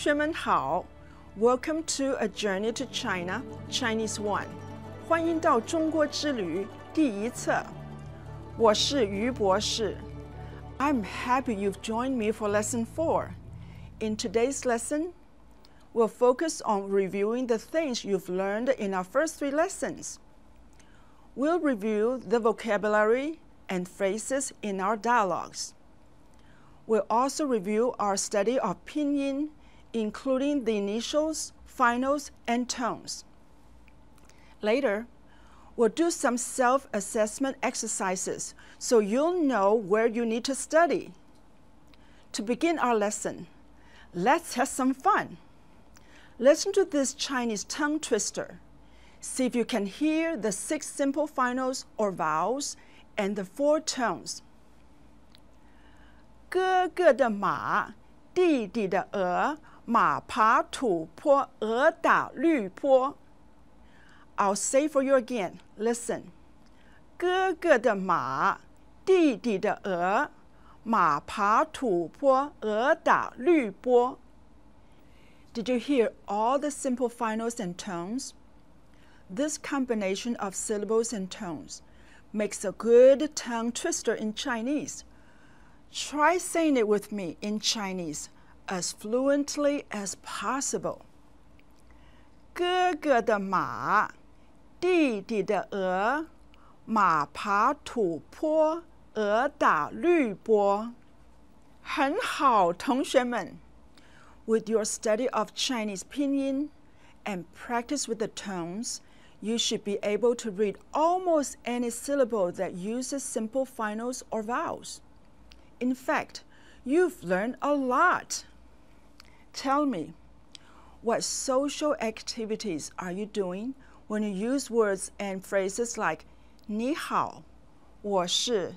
学们好 Welcome to A Journey to China, Chinese 1. 欢迎到中国之旅第一册。我是于博士。I'm happy you've joined me for Lesson 4. In today's lesson, we'll focus on reviewing the things you've learned in our first 3 lessons. We'll review the vocabulary and phrases in our dialogues. We'll also review our study of pinyin, including the initials, finals, and tones. Later, we'll do some self-assessment exercises so you'll know where you need to study. To begin our lesson, let's have some fun. Listen to this Chinese tongue twister. See if you can hear the 6 simple finals or vowels and the 4 tones. 哥哥的马，弟弟的鹅，马爬土坡，鹅打绿坡。I'll say for you again. Listen. 哥哥的马，弟弟的鹅，马爬土坡，鹅打绿坡。Did you hear all the simple finals and tones? This combination of syllables and tones makes a good tongue twister in Chinese. Try saying it with me in Chinese as fluently as possible. 哥哥的马，弟弟的鹅，马爬土坡，鹅打绿坡。很好，同学们。With your study of Chinese pinyin and practice with the tones, you should be able to read almost any syllable that uses simple finals or vowels. In fact, you've learned a lot. Tell me, what social activities are you doing when you use words and phrases like 你好, 我是,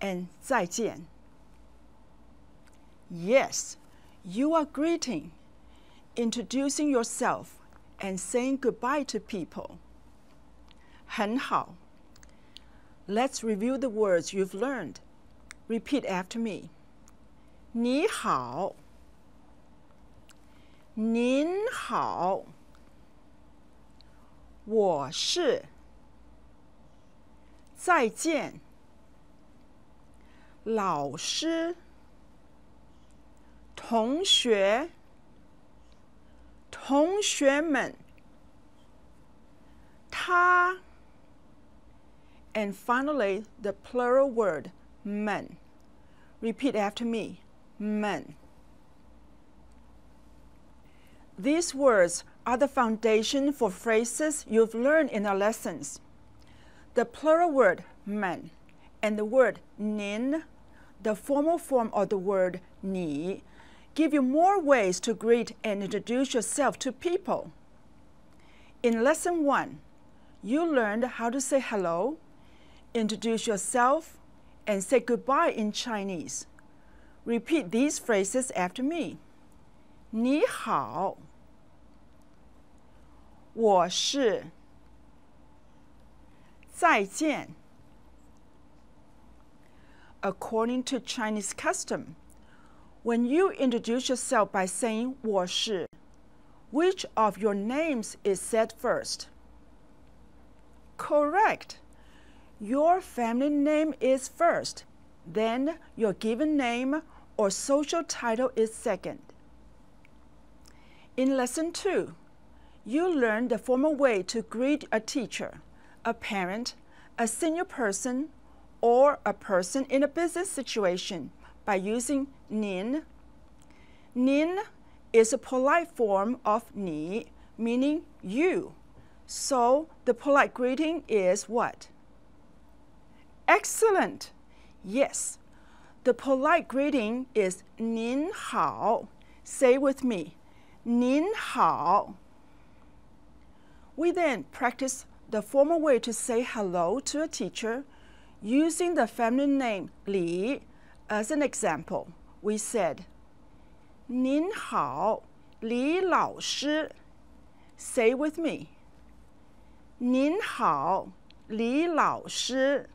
and 再见? Yes, you are greeting, introducing yourself, and saying goodbye to people. 很好. Let's review the words you've learned. Repeat after me. 你好，您好，我是，再见，老师，同学，同学们，他 and finally the plural word 们. Repeat after me. 们. These words are the foundation for phrases you've learned in our lessons. The plural word 们 and the word 您, the formal form of the word 你, give you more ways to greet and introduce yourself to people. In Lesson 1, you learned how to say hello, introduce yourself, and say goodbye in Chinese. Repeat these phrases after me. 你好，我是，再见。According to Chinese custom, when you introduce yourself by saying 我是, which of your names is said first? Correct. Your family name is first, then your given name or social title is second. In Lesson 2, you learned the formal way to greet a teacher, a parent, a senior person, or a person in a business situation by using 您. 您 is a polite form of 你, meaning you. So the polite greeting is what? Excellent! Yes, the polite greeting is 您好. Say with me, 您好. We then practice the formal way to say hello to a teacher using the family name 李 as an example. We said, 您好, 李老师. Say with me, 您好, 李老师.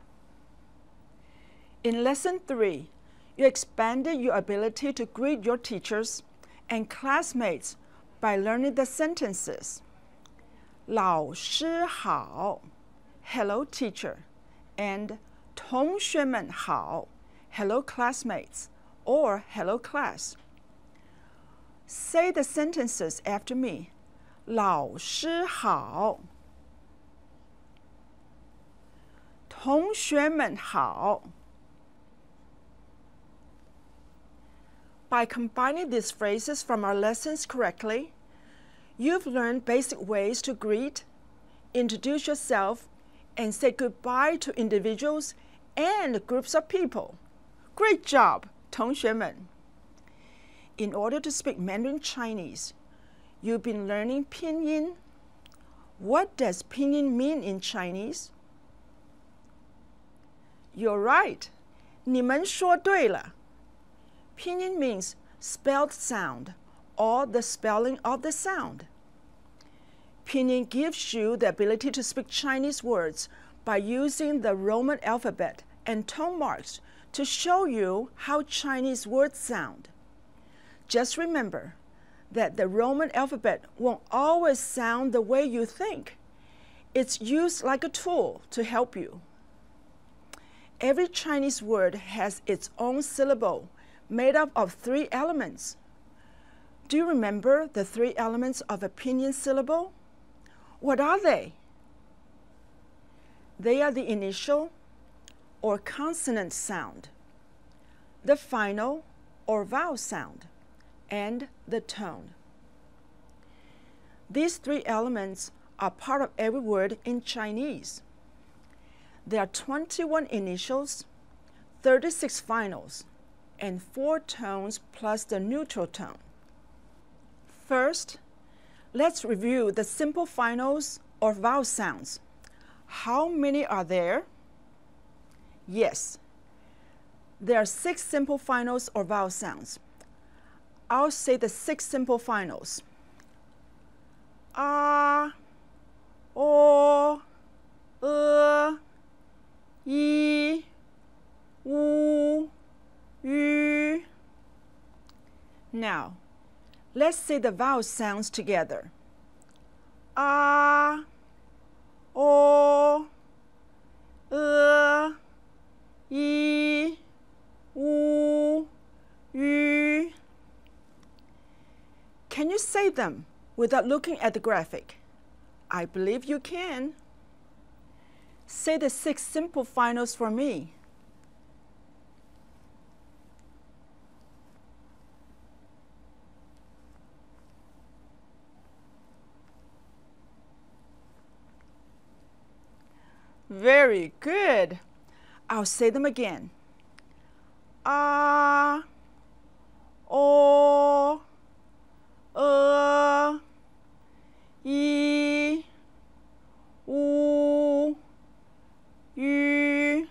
In Lesson 3, you expanded your ability to greet your teachers and classmates by learning the sentences. 老师好 Hello teacher, and 同学们好 Hello classmates, or hello class. Say the sentences after me. 老师好，同学们好。By combining these phrases from our lessons correctly, you've learned basic ways to greet, introduce yourself, and say goodbye to individuals and groups of people. Great job, 同学们! In order to speak Mandarin Chinese, you've been learning pinyin. What does pinyin mean in Chinese? You're right. 你们说对了. Pinyin means spelled sound, or the spelling of the sound. Pinyin gives you the ability to speak Chinese words by using the Roman alphabet and tone marks to show you how Chinese words sound. Just remember that the Roman alphabet won't always sound the way you think. It's used like a tool to help you. Every Chinese word has its own syllable made up of 3 elements. Do you remember the 3 elements of a pinyin syllable? What are they? They are the initial or consonant sound, the final or vowel sound, and the tone. These 3 elements are part of every word in Chinese. There are 21 initials, 36 finals, and 4 tones plus the neutral tone. First, let's review the simple finals or vowel sounds. How many are there? Yes, there are 6 simple finals or vowel sounds. I'll say the 6 simple finals. A, O, I, U, Yu. Now, let's say the vowel sounds together. A, O, I, U, Yu. Can you say them without looking at the graphic? I believe you can. Say the 6 simple finals for me. Very good. I'll say them again. A, O, I, U, Yu.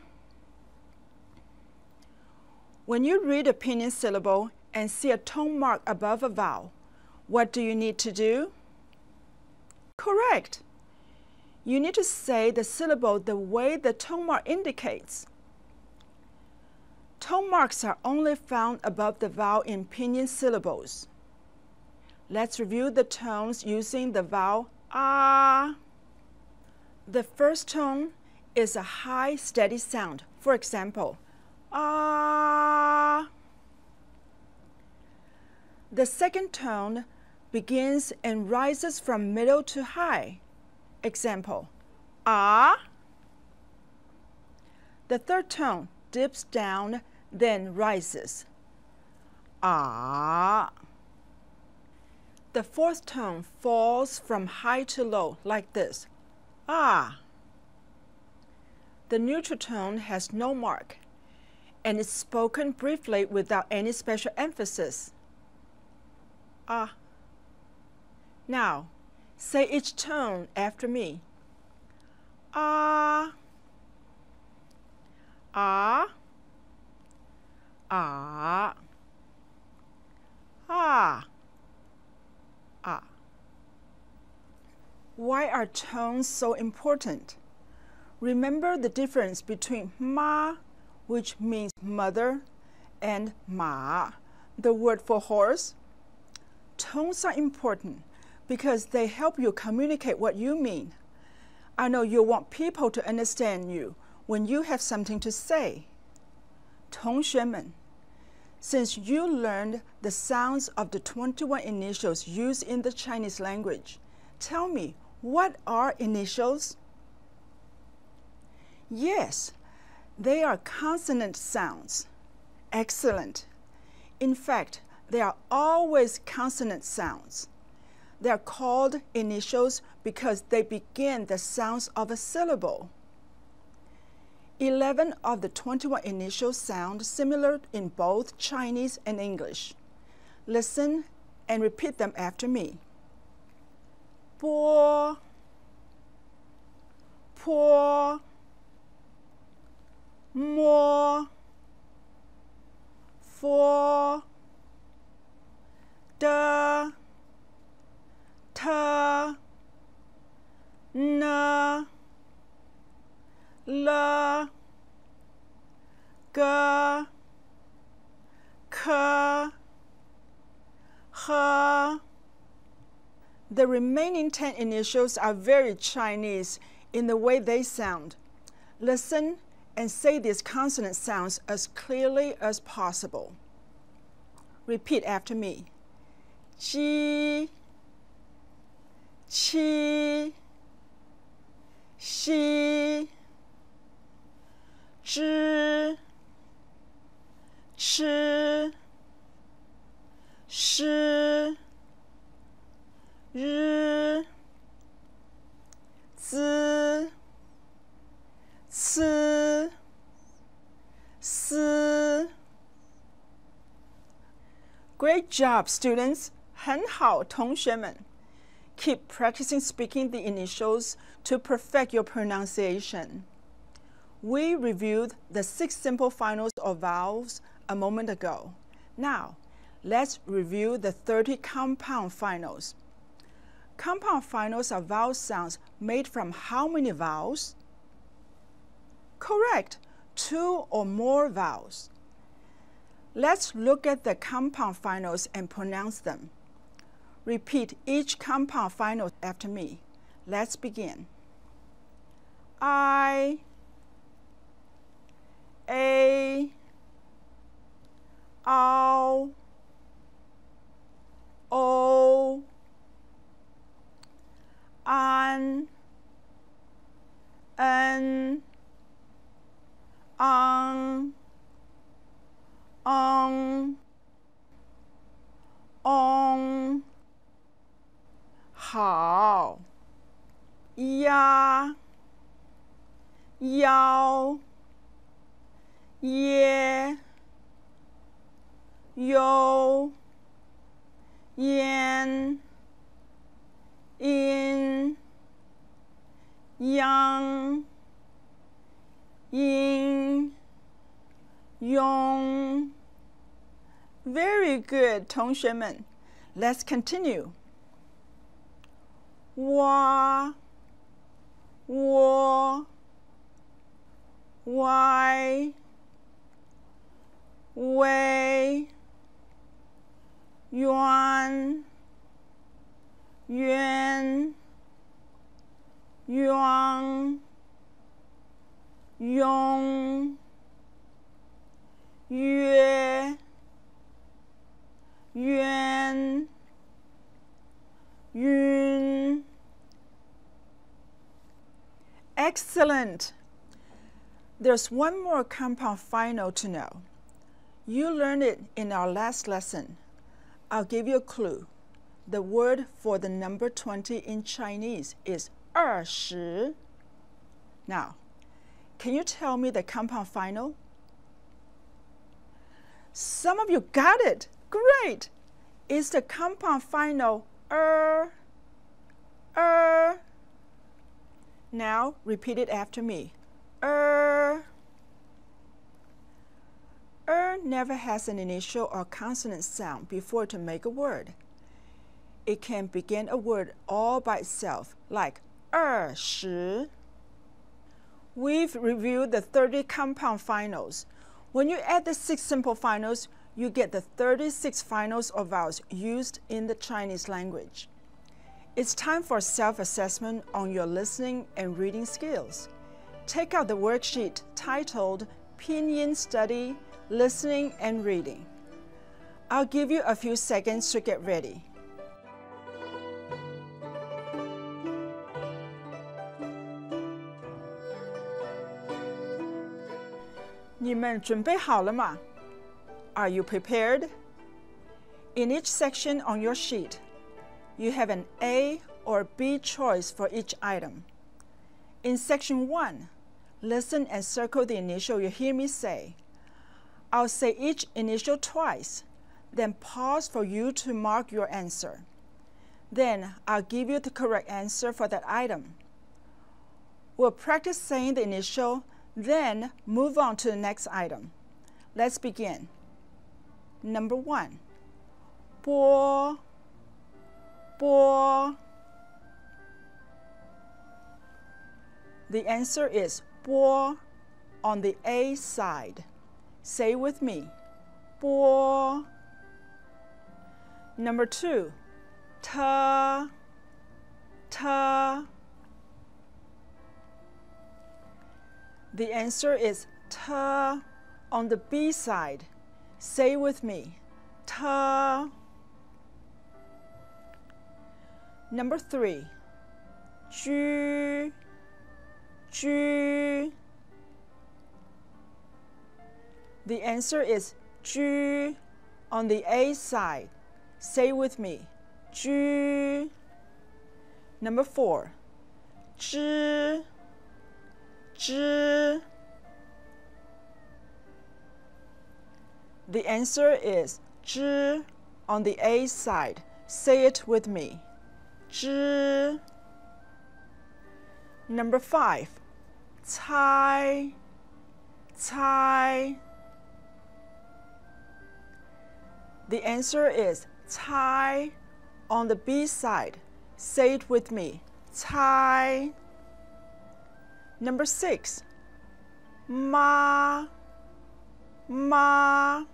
When you read a pinyin syllable and see a tone mark above a vowel, what do you need to do? Correct. You need to say the syllable the way the tone mark indicates. Tone marks are only found above the vowel in pinyin syllables. Let's review the tones using the vowel A. The first tone is a high, steady sound. For example, A. The second tone begins and rises from middle to high. Example, A. The third tone dips down, then rises. A. The fourth tone falls from high to low, like this. A. The neutral tone has no mark, and is spoken briefly without any special emphasis. A. Now, say each tone after me. A. A. A. A. A. Why are tones so important? Remember the difference between ma, which means mother, and ma, the word for horse? tones are important because they help you communicate what you mean. I know you want people to understand you when you have something to say. 同学们, since you learned the sounds of the 21 initials used in the Chinese language, tell me, what are initials? Yes, they are consonant sounds. Excellent. In fact, they are always consonant sounds. They are called initials because they begin the sounds of a syllable. 11 of the 21 initials sound similar in both Chinese and English. Listen and repeat them after me. 波 坡 摸 佛 的 ta, na, la, ga, ka, ha. The remaining 10 initials are very Chinese in the way they sound. Listen and say these consonant sounds as clearly as possible. Repeat after me. Ji, qi, xi, zhi, chi, shi, ri, zi, ci, si. Great job, students! 很好，同学们。Keep practicing speaking the initials to perfect your pronunciation. We reviewed the 6 simple finals or vowels a moment ago. Now, let's review the 30 compound finals. Compound finals are vowel sounds made from how many vowels? Correct, 2 or more vowels. Let's look at the compound finals and pronounce them. Repeat each compound final after me. Let's begin. I, a, ow, o, an, on, 好 呀 腰 耶 有 yen 阴 yang 阴 用 Very good, 同学们. Let's continue. 哇 我 y 为 yuan 圆 yuan 用 约 yuan 云 Excellent! There's one more compound final to know. You learned it in our last lesson. I'll give you a clue. The word for the number 20 in Chinese is 20. Now, can you tell me the compound final? Some of you got it. Great! It's the compound final Now, repeat it after me. Never has an initial or consonant sound before to make a word. It can begin a word all by itself, like 20. We've reviewed the 30 compound finals. When you add the 6 simple finals, you get the 36 finals or vowels used in the Chinese language. It's time for self-assessment on your listening and reading skills. Take out the worksheet titled Pinyin Study, Listening and Reading. I'll give you a few seconds to get ready. 你们准备好了吗? Are you prepared? In each section on your sheet, you have an A or B choice for each item. In section 1, listen and circle the initial you hear me say. I'll say each initial twice, then pause for you to mark your answer. Then I'll give you the correct answer for that item. We'll practice saying the initial, then move on to the next item. Let's begin. Number 1, 波, 波. The answer is 波 on the A side. Say with me, 波. Number 2, 特, 特. The answer is 特 on the B side. Say with me, 特. Number 3, 居, 居. The answer is 居 on the A side. Say with me, 居. Number 4, 知, 知. The answer is 知 on the A side. Say it with me, 知. Number 5, 猜, 猜. The answer is 猜 on the B side. Say it with me, 猜. Number 6, 妈, 妈.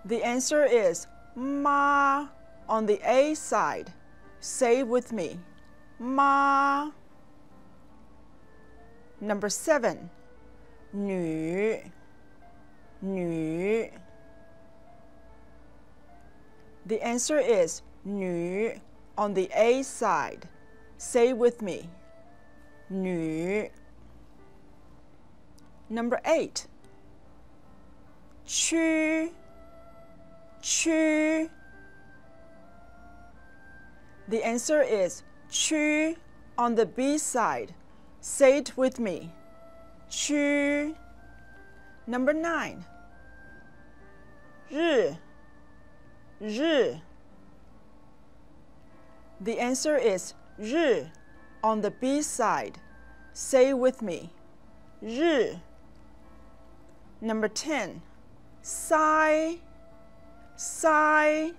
The answer is 妈 on the A side. Say with me, 妈. Number 7, 女, 女. The answer is 女 on the A side. Say with me, 女. Number 8, 区, 区. The answer is 区 on the B side. Say it with me, 区. Number 9, 日, 日. The answer is 日 on the B side. Say with me, 日. Number 10, 塞, 塞.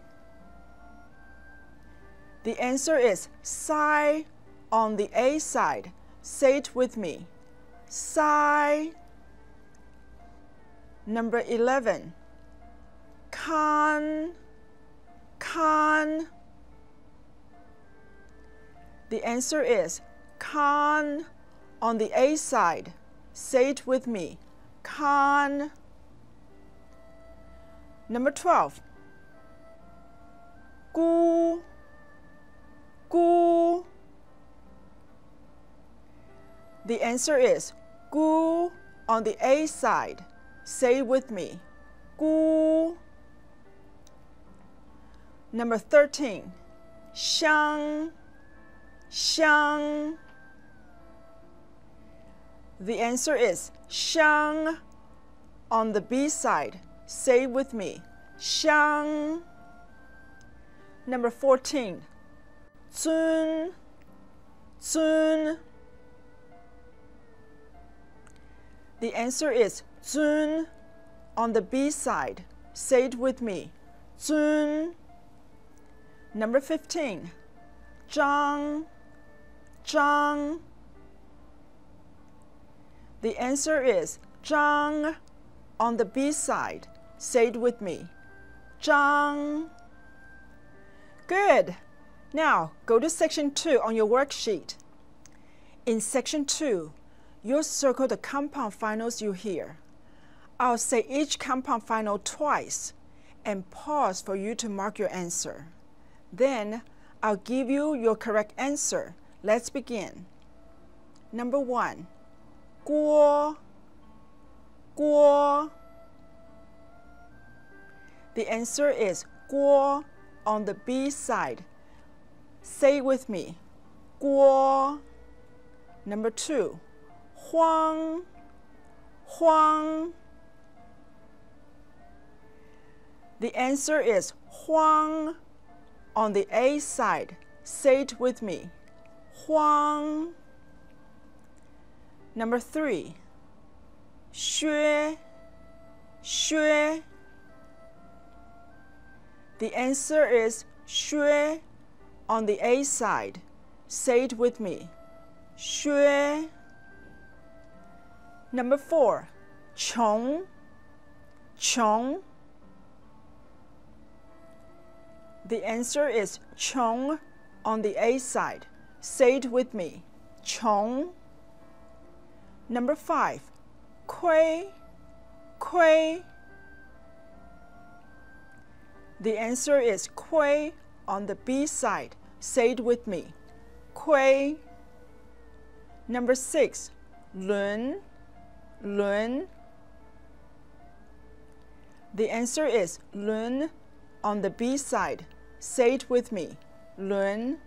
The answer is 塞 on the A side. Say it with me, 塞. Number 11, 看, 看. The answer is 看 on the A side. Say it with me, 看. Number 12, 姑, 姑. The answer is 姑 on the A side. Say with me, 姑. Number 13, 香, 香. The answer is 香 on the B side. Say with me, 香. Number 14, 尊, 尊. The answer is 尊 on the B side. Say it with me, 尊. Number 15, 张, 张. The answer is 张 on the B side. Say it with me. 张. Good. Now, go to section 2 on your worksheet. In section 2, you'll circle the compound finals you hear. I'll say each compound final twice and pause for you to mark your answer. Then, I'll give you your correct answer. Let's begin. Number 1, 锅, 锅. The answer is 锅 on the B side. Say it with me. 锅. Number 2, 荒, 荒. The answer is 荒 on the A side. Say it with me. 荒. Number 3, 靴, 靴. The answer is 靴 on the A side. Say it with me. 靴. Number 4, 穷, 穷. The answer is 穷 on the A side. Say it with me. 穷. Number 5, 亏, 亏. The answer is 亏 on the B side. Say it with me. 亏. Number 6, 轮, 轮. The answer is 轮 on the B side. Say it with me. 轮.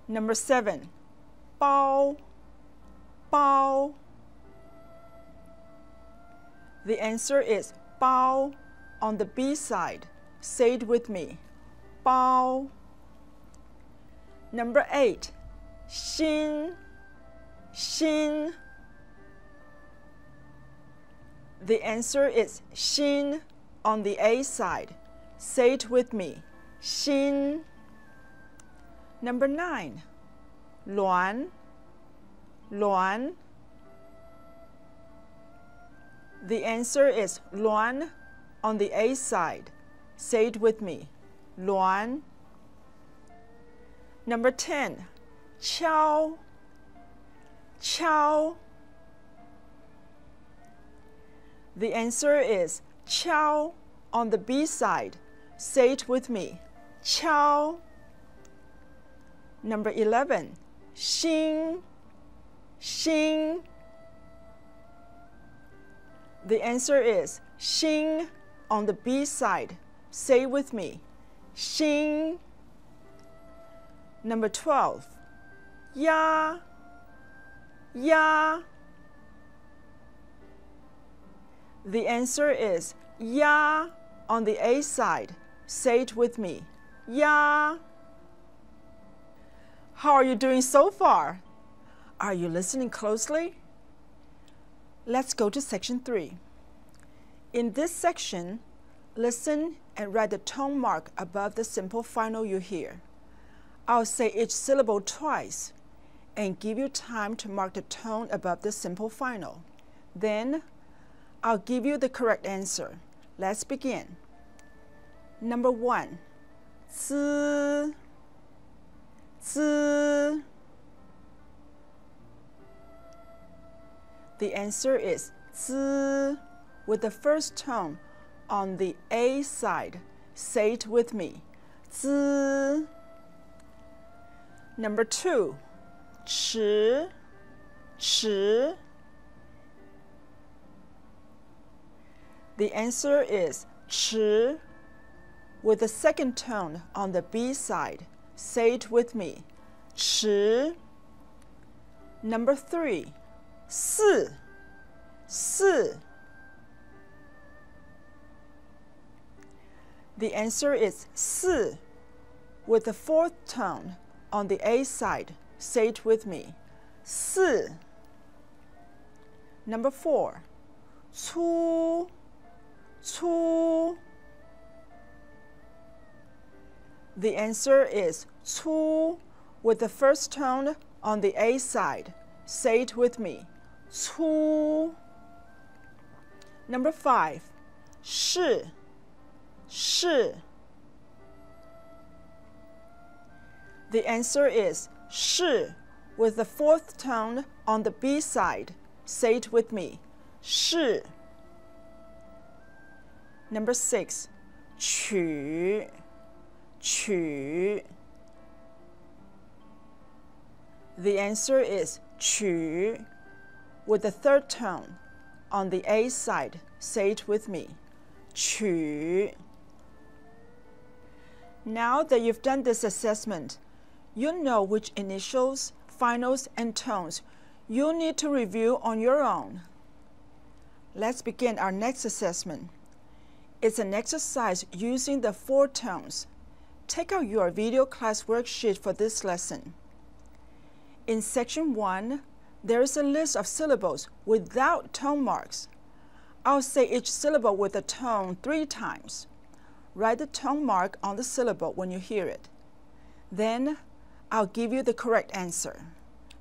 Number 7, 包, 包. The answer is 包 on the B side. Say it with me. 包. Number 8, 新, 新. The answer is 新 on the A side. Say it with me. 新. Number 9, 鸾, 鸾. The answer is 鸾 on the A side. Say it with me. 鸾. Number 10, 敲, 敲. The answer is 敲 on the B side. Say it with me. 敲. Number 11, 新, 新. The answer is 新 on the B side. Say it with me. 新. Number 12, 鸭, 鸭. The answer is 鸭 on the A side. Say it with me. 鸭. How are you doing so far? Are you listening closely? Let's go to section 3. In this section, listen and write the tone mark above the simple final you hear. I'll say each syllable twice and give you time to mark the tone above the simple final. Then, I'll give you the correct answer. Let's begin. Number 1, 滋, 滋. The answer is 滋 with the first tone on the A side. Say it with me. 滋. Number 2, 迟, 迟. The answer is 迟 with the second tone on the B side. Say it with me. 迟. Number 3, 四, 四. The answer is 四 with the fourth tone on the A side. Say it with me. 四. Number 4, 粗, 粗. The answer is 粗 with the first tone on the A side. Say it with me. 粗. Number 5, 是 是. The answer is 是 with the fourth tone on the B side. Say it with me. 是. Number 6, 取 取. The answer is 取 with the third tone on the A side. Say it with me. 取. Now that you've done this assessment, you know which initials, finals, and tones you need to review on your own. Let's begin our next assessment. It's an exercise using the 4 tones. Take out your video class worksheet for this lesson. In section 1, there is a list of syllables without tone marks. I'll say each syllable with a tone 3 times. Write the tone mark on the syllable when you hear it. Then, I'll give you the correct answer.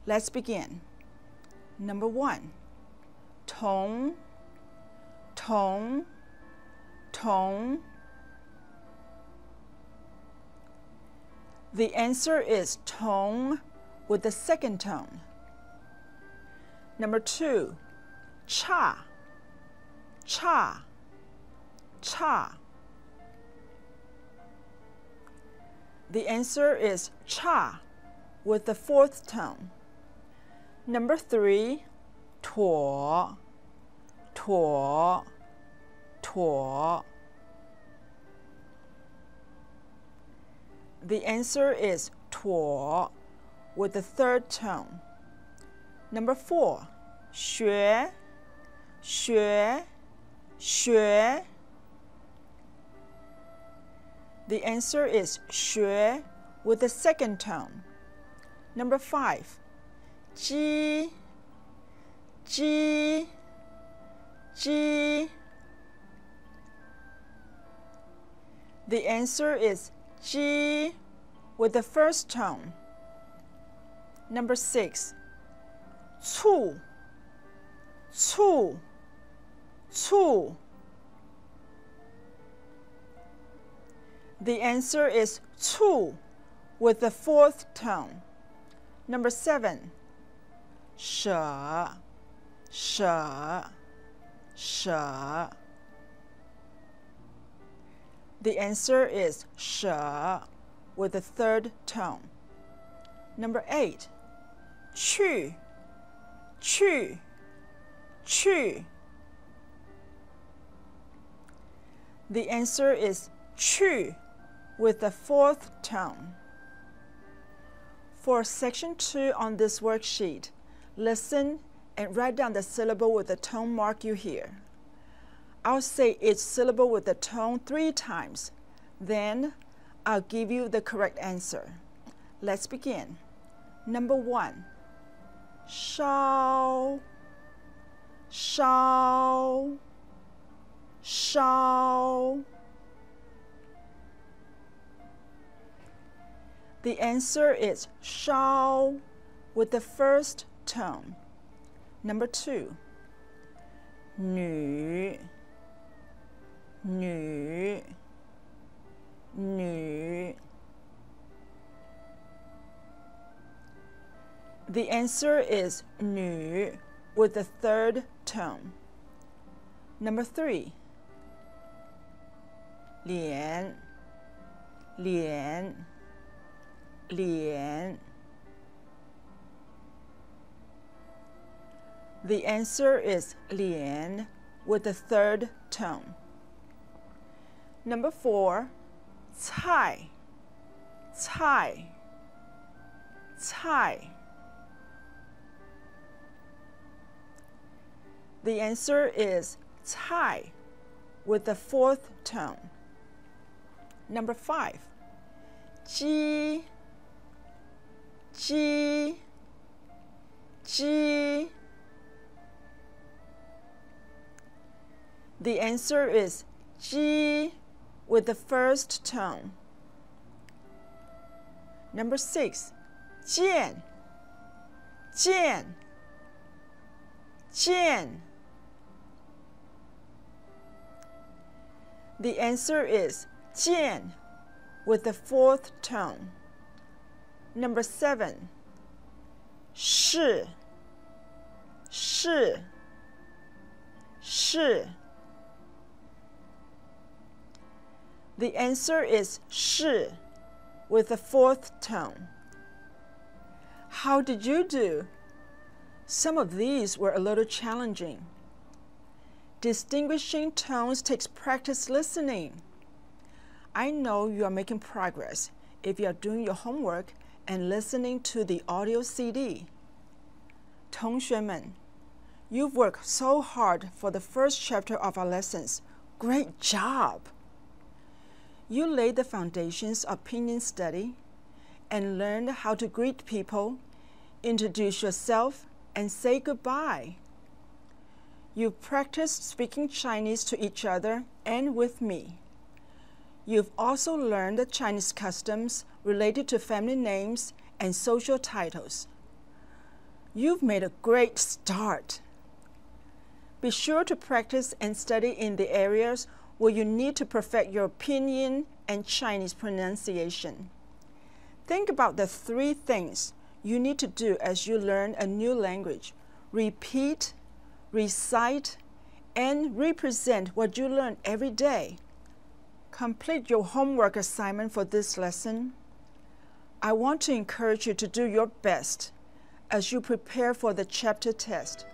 Let's begin. Number 1, 同 同 同. The answer is 同 with the second tone. Number 2, 差 差 差. The answer is 差 with the fourth tone. Number 3, 妥 妥 妥. The answer is 妥 with the third tone. Number 4, 学 学 学. The answer is 学 with the second tone. Number 5, 鸡 鸡 鸡. The answer is 鸡 with the first tone. Number 6, 醋 醋 醋. The answer is 醋 with the fourth tone. Number 7, 舍 舍 舍. The answer is 舍 with the third tone. Number 8, 去 去 去. The answer is 去 with the fourth tone. For section 2 on this worksheet, listen and write down the syllable with the tone mark you hear. I'll say each syllable with the tone 3 times. Then, I'll give you the correct answer. Let's begin. Number 1, 烧 烧 烧. The answer is 烧 with the first tone. Number 2, 女 女 女. The answer is 女 with the third tone. Number 3, 脸 脸 脸. The answer is 脸 with the third tone. Number 4, 菜 菜 菜. The answer is 菜 with the fourth tone. Number 5, 鸡 鸡 鸡. The answer is 鸡 with the first tone. Number 6, 见 见 见. 见 见 The answer is 见 with the fourth tone. Number 7. 是 是 是. The answer is 是 with the fourth tone. How did you do? Some of these were a little challenging. Distinguishing tones takes practice listening. I know you are making progress if you are doing your homework and listening to the audio CD. 同学们, you've worked so hard for the first chapter of our lessons. Great job! You laid the foundations of pinyin study and learned how to greet people, introduce yourself, and say goodbye. You've practiced speaking Chinese to each other and with me. You've also learned the Chinese customs related to family names and social titles. You've made a great start. Be sure to practice and study in the areas where you need to perfect your pinyin and Chinese pronunciation. Think about the 3 things you need to do as you learn a new language. Repeat, recite, and represent what you learn every day. Complete your homework assignment for this lesson. I want to encourage you to do your best as you prepare for the chapter test.